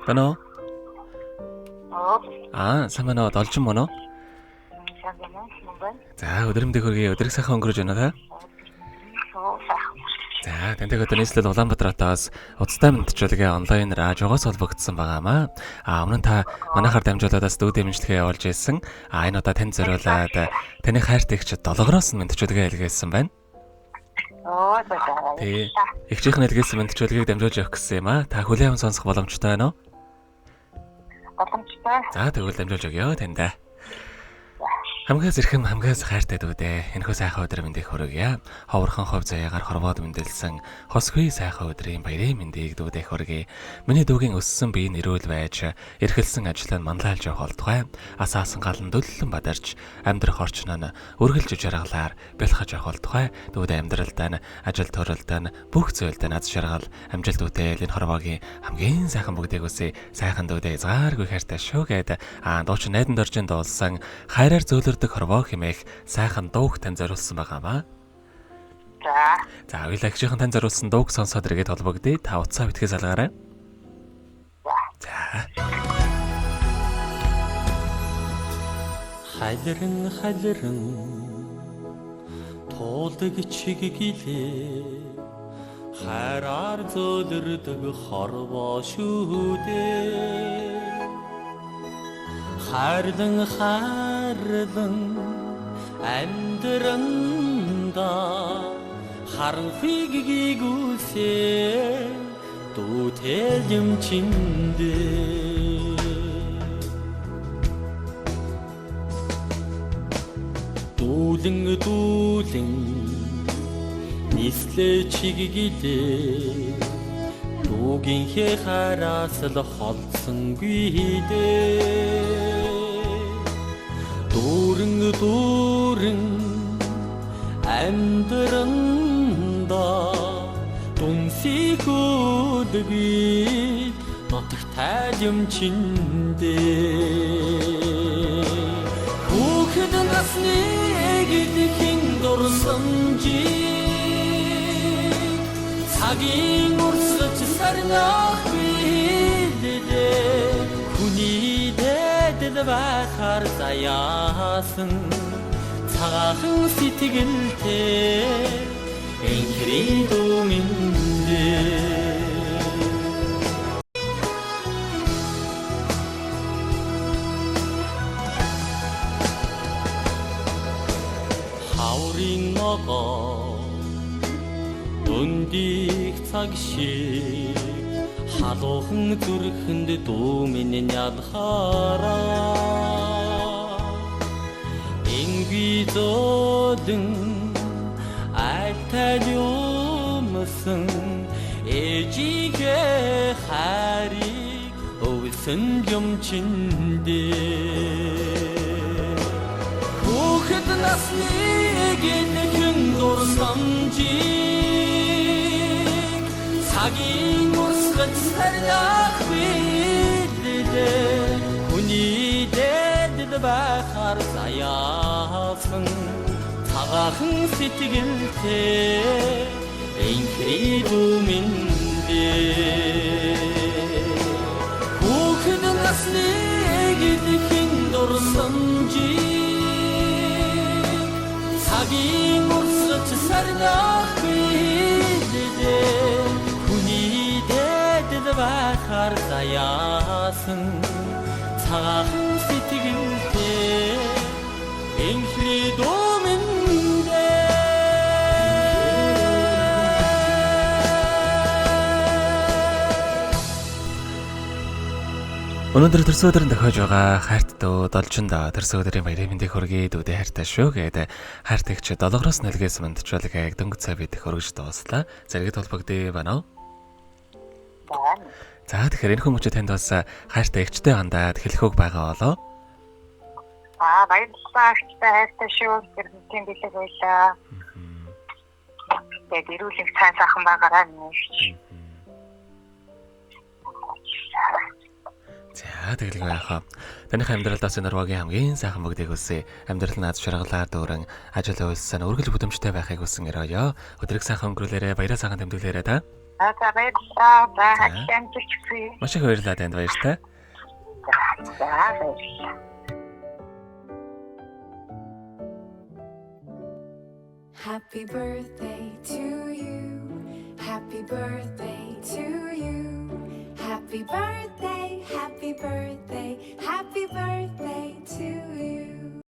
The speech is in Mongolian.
Бано. Сайн байна уу? Долж юм уу? За, өдрөмдөө хөргий өдрийг сайхан өнгөрөөж байна та. За, тэнтэйг одоо нийслэл Улаанбаатараас уцтай мэдчилгээ онлайнаар ажигоос холбогдсон байгаамаа. Өмнө нь та манайхаар дамжуулаад студи дэмжлэгээ явуулж ирсэн. Энэ удаа тань зориулаад таны хайрт ихчд долгороос нь мэдчилгээ илгээсэн байна. Тий. Ихчийнх нь илгээсэн мэдчилгээг дамжуулж явах гэсэн юм аа. Та хүлээвэн сонсох боломжтой байна уу? Боломжтой. За, тэгвэл дамжуулж өгье тандаа. Хамгаас ирхэм хамгаас хайртай дүүдээ. Энэхүү сайхан өдрийн мэндийг хүргье. Ховорхон хов заяагаар хорвоод мэндэлсэн хосгүй сайхан өдрийн баярын мэндийг дүүдээ хүргье. Миний дүүгийн өссөн бие нэрүүл байж эрхэлсэн ажлаа манлайлж явах болтугай. Асаасан галан дөллөн бадарч амьдрах орчноо нь үргэлж жаргалаар бэлхэж явах болтугай. Дүүдээ амьдралдаа нь ажил төрөлдөө нь бүх зүйлдээ наз жаргал амжилт үтэл энэ хорвоогийн хамгийн сайхан бүгдийг үсэ сайхан дүүдээ згааргүй хайртай шүүгээд дуучин найдан доржин дуулсан хайраар зөөлөр хорвоо хэмээх сайхан дууг тань зориулсан байгаамаа. За, уйлагчийн тань зориулсан дууг сонсоод иргэд холбогдъё. Та утсаа битгий салгаарай. За. Халирэн туулдаг чиглэлээ хайраар зөөлрдөг хорвоо шүүдээ. Хайрлан амьдранда харанхыг гүйгүүлсэ дүүтэй юмчиндээ. Дүүлэн нийслээ чиглэлээ дүүгийнхээ хараас л холдсонгүй дээ. Дүүрэн амьдранда дүнсийг өдгий нотогтай юмчиндээ. Хүүхэд насны эгэдхийн дурсамжийг цагийн урсгаж сарнах билдээ. Хүний дэдэл байхаар заяасан цагаахан сэтгэлтэй энхри дүминдээ. Хаврын ногоо өндих цаг шиг халуухан зүрхэнд дүүмэн ядхаараа инги зодэн айтай юмсан ээжигээ хариг өвсөн юмчиндээ. Хүүхэд насны эгэдхэн дурсамжийг цагийн урсгаж сарнах билдээ. Хүний дэдэл байхаар заяасан цагаахан сэтгэлтэй энхри дүминдээ. Хүүхэд насны эгэдхэн дурсамжийг цагийн урсгаж сарнах билдээ. Хүний дэдэл байхаар заяасан цагаахан сэтгэлтэй энхри дүминдээ. Өнөөдөр төрсөн өдрөнд тохиож байгаа хайрт дүү должиндоо төрсөн өдрийн баярын мэндийг хүргэе дүүдээ хайртай шүү гэдэг хайрт ихч долгороос нэлгээс мэдчилгээг дөнгөж цай бидэх хөргөж дууслаа. Зэрэгт холбогдъё байна уу? За, тэгэхээр энэ хүмүүст танд бас хайртай ихчтэй хандаад хэлэх үг байгаа болоо. Баярлалаа хайртай шүү. Гэрмтийн бэлэг байлаа. Тэгээд ирүүлэх цай сайхан байгаараа нэрч. За, тэгэлгүй яахаа. Таних амьдралдаас энэ нурвагийн хамгийн сайхан бүгдийг үсэ. Амьдрал наад шаргалаар дүүрэн ажил үйлсэн үргэлж бүдэмжтэй байхыг хүсэн өрөөё. Өдрийг сайхан өнгөрүүлээрэ, баяраа сайхан тэмдэглээрэ та. За баярлалаа. За хашаамжлгүй. Маш их баярлалаа танд баяртай. За баярлалаа. Happy birthday to you. Happy birthday to you. Happy birthday, happy birthday,